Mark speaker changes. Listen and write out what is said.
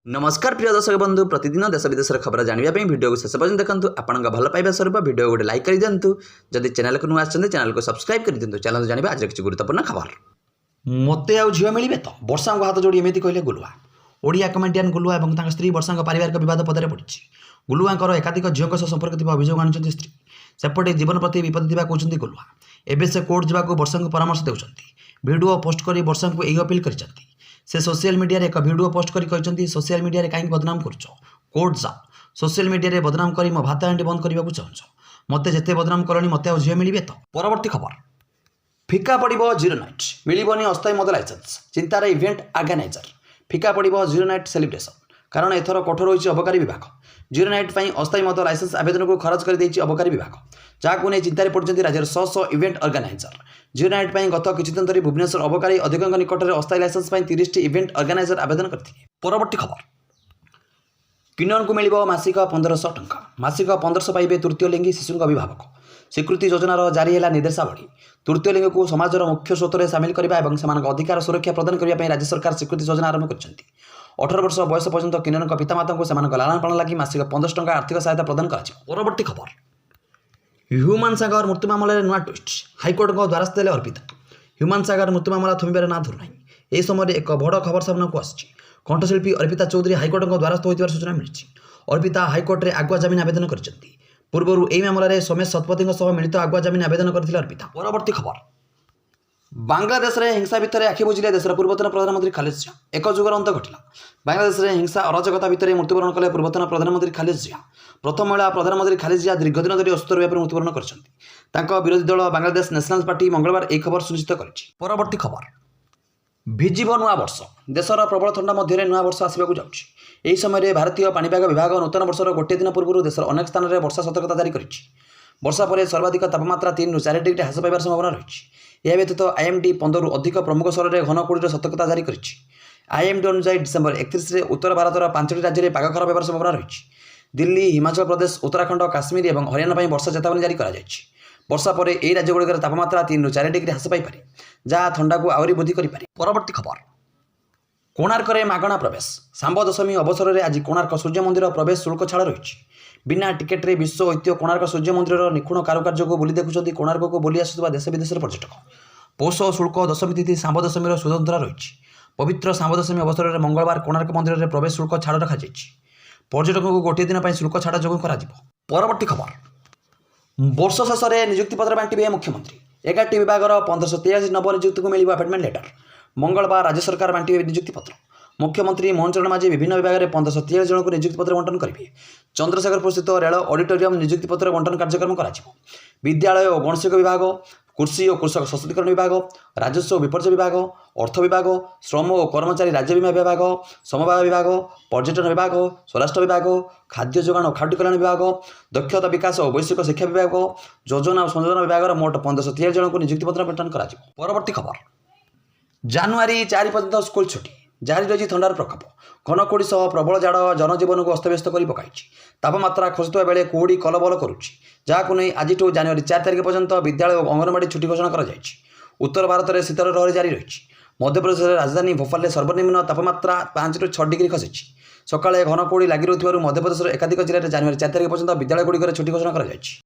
Speaker 1: नमस्कार प्रिय दर्शक बंधु प्रतिदिन देश विदेश खबर जानवाई भिडियो को शेष पर्यटन देखते आपण भल पाइबा स्वरूप भिडियो गोटे लाइक कर दिंतु जदि चैनल को नुआ चैनल को सब्सक्राइब कर दिंतु चैनल जानवा आज किसी गुरुत्वपूर्ण खबर मते आउ झील मिले तो वर्षा को हाथ जोड़ी एमती कहले गुलुआ ओडिया कमेडियन गुलुआ और स्त्री वर्षा पारिवारिक बद पदर पड़ी गुलुआ एकाधिक झील संपर्क अभियोग आनी स्त्री सेपटे जीवन प्रति विपद थी कहते गुलुआ एवं से कोर्ट जावाक वर्षा को परामर्श देउछंती वीडियो पोस्ट कर वर्षा को यही अपील कर से सोशल मीडिया एक वीडियो पोस्ट कर सोशल मीडिया कहीं बदनाम कर कोर्ट जाओ सोशल मीडिया बदनाम कर मो भात हांडी बंद करने को चाहूँ मते जिते बदनाम करनी मत झील मिले तो परवर्ती खबर फिका पड़ो जीरो नाइट मिलबनी अस्थायी मद लाइसेंस चिंतार इवेंट ऑर्गेनाइजर फिका पड़ो जीरो नाइट सेलिब्रेशन कारण एथर कठोर होती अबकारी विभाग जीरो नाइट अस्थायी मद लाइसेंस आवेदन को खरच कर अबकारी विभाग जहाँ नहीं चिंतार पड़ते राज्य शह इवेंट ऑर्गेनाइजर जीरो नाइट गत किसी दिन धरी भुवनेश्वर अबकारी अधिकारी निकट में अस्थायी लाइसेंस 30 इवेंट ऑर्गेनाइजर आवेदन करते। परवर्ती खबर किन्नर को मिल मासिक 1500 टंका मासिक 1500 पाइबे तृतीय लिंगी शिशु अभिभावक स्वीकृति योजनार जारी है निर्देशावली तृतीय लिंग को समाजर मुख्य स्रोत में सामिल करने और अधिकार सुरक्षा प्रदान करने राज्य सरकार स्वीकृति योजना आरंभ कर 18 वर्ष बयस पर्यंत किन्नर पितामाता को लालन पालन लगी मासिक 1500 टंका आर्थिक सहायता प्रदान कर। परवर्ती खबर ह्यूमान सागर मृत्यु मामलें नुआ ट्विस्ट हाइकोर्ट द्वारस्थ देले अर्पिता ह्यूमान सागर मृत्यु मामला थमिबार ना धरुना यह समय एक बड़ खबर सामना को आसी कंठशिल्पी अर्पिता चौधरी हाइकोर्ट द्वारस्थ होता सूचना मिली अर्पिता हाइकोर्ट में आगुआ जमीन आवेदन कर पूर्व यह मामलें सोमेश शतपथी मिलित आगुआ जमीन आवेदन करते अर्पिता। परवर्ती खबर बांग्लादेश में हिंसा भितर आखि बुझिले देशर पूर्वतन प्रधानमंत्री खालिद जिया एक जुगर अंत घटला बांग्लादेश में हिंसा अराजकता भितर मृत्युवरण कले पूर्वतन प्रधानमंत्री खालिद जिया प्रथम महिला प्रधानमंत्री खालिद जिया दीर्घ दिन धरी असुस्थ रहा मृत्युवरण कर विरोधी दल बांग्लादेश नेशनल पार्टी मंगलवार एक खबर सुनिश्चित कर। परवर्ती खबर भिजिब नुआ वर्ष देशर प्रबल ठंडा मध्य नुआ वर्ष आसवाक जाऊँगी समय भारतीय पाणीपाग विभाग नूतन वर्षर गोटे दिन पूर्व देशर अनेक स्थान में वर्षा सतर्कता जारी कर वर्षा पर सर्वाधिक तापमात्रा 3 ରୁ 4 डिग्री ह्रास पाइबार संभावना रही व्यतीत आईएमडी 15 ରୁ अधिक प्रमुख सहर में घन कुड़ी सतर्कता जारी कर आईएमडी अनुसार डिसेम्बर 31 में उत्तर भारतर 5ଟି राज्य में पाग खराब होगार संभावना रही दिल्ली हिमाचल प्रदेश उत्तराखंड काश्मीर और हरियाणा वर्षा चेतावनी जारी कर वर्षा पर यह राज्यगुड़िकर तापमात्रा 3 ରୁ 4 डिग्री ह्रास पाइपे जहाँ ठंडा को आहरी वृद्धि करें। परवर्ती खबर कोणार्क मागणा प्रवेश सांब दशमी अवसर में आज कोणार्क सूर्य मंदिर प्रवेश शुल्क छाड़ रही बिना टिकेट रे विश्व ऐतिह्य कोणार्क सूर्य मंदिर निखुण कारुकार्य को बुली देखुं कोणार्क को बुली आसुवा देश विदेश पर्यटक पौष शुल्क दशमी तिथि सांब दशमी स्वतंत्र रही पवित्र सांब दशमी अवसर में मंगलवार कोणार्क मंदिर में प्रवेश शुल्क छाड़ रखा पर्यटकों को गोटे दिन शुल्क छाड़ जो कर। परवर्ती खबर वर्ष शेष में नियुक्ति पत्र बांटे मुख्यमंत्री 11ଟି विभाग 1583 नवनियुक्ति को मिल अपॉइंटमेंट लेटर मंगलवार राज्य सरकार बांटे नियुक्ति पत्र मुख्यमंत्री मोहन चरण माझी विभिन्न विभाग में 1543 जन को नियुक्ति पत्र बंटन करेंगे। चंद्रशेखरपुर स्थित रेल ऑडिटोरियम नियुक्ति पत्र बंटन कार्यक्रम कर विद्यालय और गणशिल्प विभाग कृषि और कृषक सशक्तिकरण विभाग राजस्व और विपर्यय विभाग अर्थ विभाग श्रम और कर्मचारी राज्य बीमा विभाग समवाय विभाग पर्यटन विभाग स्वराष्ट्र विभाग खाद्य जोगाण और खाद्य कल्याण विभाग दक्षता विकास और वैश्विक शिक्षा विभाग योजना और संयोजन विभाग मोट 1543 जन को नियुक्ति पत्र बंटन कर। परवर्ती खबर जानुआरी 4 पर्यंत स्कूल छुट्टी जारी रही ठंडार प्रकोप घनकुड़ी सह प्रबल झाड़ जनजीवन को अस्तव्यस्त कर पकाई तापमात्रा खसुवा बेले कुहुड़ी कलबल करुच्ची जहाँ नहीं आज जानुआरी 4 तारिख पर्यंत विद्यालय और अंगनवाड़ी छुट्टी घोषणा कर उत्तर भारत में शीतर लहरी जारी रही मध्यप्रदेश राजधानी भोपाल में सर्वनिम्न तापमात्रा 5 ରୁ 6 डिग्री खसी सकाଳେ घनकुड़ी लगी रही मध्यप्रदेश एकाधिक जिले में जानुआरी 4 तारिख पर्यंत विद्यालयगुड़िक छुट्टी घोषणा कर।